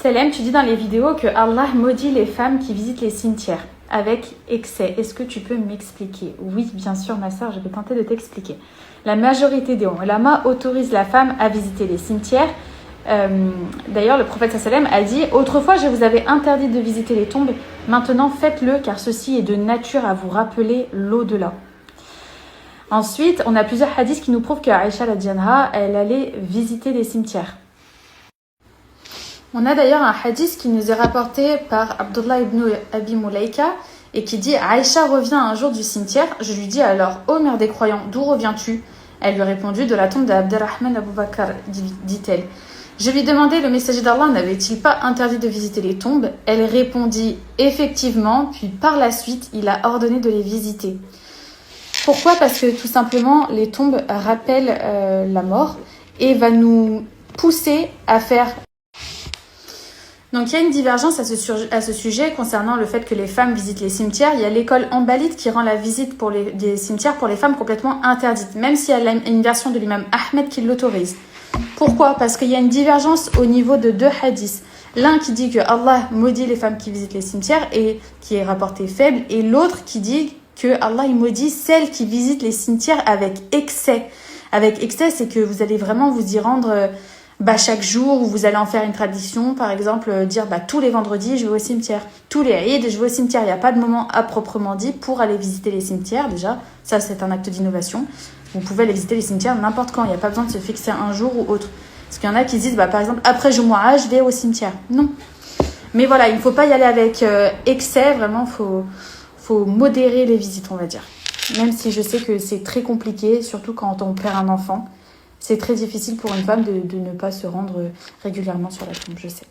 Salem, tu dis dans les vidéos que Allah maudit les femmes qui visitent les cimetières avec excès. Est-ce que tu peux m'expliquer? Oui, bien sûr, ma sœur, je vais tenter de t'expliquer. La majorité des ulama autorise la femme à visiter les cimetières. D'ailleurs, le prophète sallam a dit « Autrefois, je vous avais interdit de visiter les tombes. Maintenant, faites-le, car ceci est de nature à vous rappeler l'au-delà. » Ensuite, on a plusieurs hadiths qui nous prouvent qu'Aïcha radhiyallahu, elle allait visiter les cimetières. On a d'ailleurs un hadith qui nous est rapporté par Abdullah ibn Abi Mulaika et qui dit « Aïcha revient un jour du cimetière. Je lui dis alors « Ô mère des croyants, d'où reviens-tu » Elle lui répondit « De la tombe d'Abderrahman Abu Bakr » dit-elle. Je lui demandai « Le messager d'Allah n'avait-il pas interdit de visiter les tombes ?» Elle répondit « Effectivement, puis par la suite, il a ordonné de les visiter. » Pourquoi? Parce que tout simplement, les tombes rappellent la mort et va nous pousser à faire... Donc il y a une divergence à ce sujet concernant le fait que les femmes visitent les cimetières. Il y a l'école Hanbalite qui rend la visite des cimetières pour les femmes complètement interdite, même s'il y a une version de l'imam Ahmed qui l'autorise. Pourquoi? Parce qu'il y a une divergence au niveau de deux hadiths. L'un qui dit que Allah maudit les femmes qui visitent les cimetières et qui est rapporté faible, et l'autre qui dit que Allah il maudit celles qui visitent les cimetières avec excès. Avec excès, c'est que vous allez vraiment vous y rendre... chaque jour, où vous allez en faire une tradition, par exemple, dire tous les vendredis, je vais au cimetière. Tous les Eid, je vais au cimetière. Il n'y a pas de moment à proprement dit pour aller visiter les cimetières. Déjà, ça, c'est un acte d'innovation. Vous pouvez aller visiter les cimetières n'importe quand. Il n'y a pas besoin de se fixer un jour ou autre. Parce qu'il y en a qui disent, par exemple, après Jumu'ah, je vais au cimetière. Non. Mais voilà, il ne faut pas y aller avec excès. Vraiment, faut modérer les visites, on va dire. Même si je sais que c'est très compliqué, surtout quand on perd un enfant. C'est très difficile pour une femme de ne pas se rendre régulièrement sur la tombe, je sais.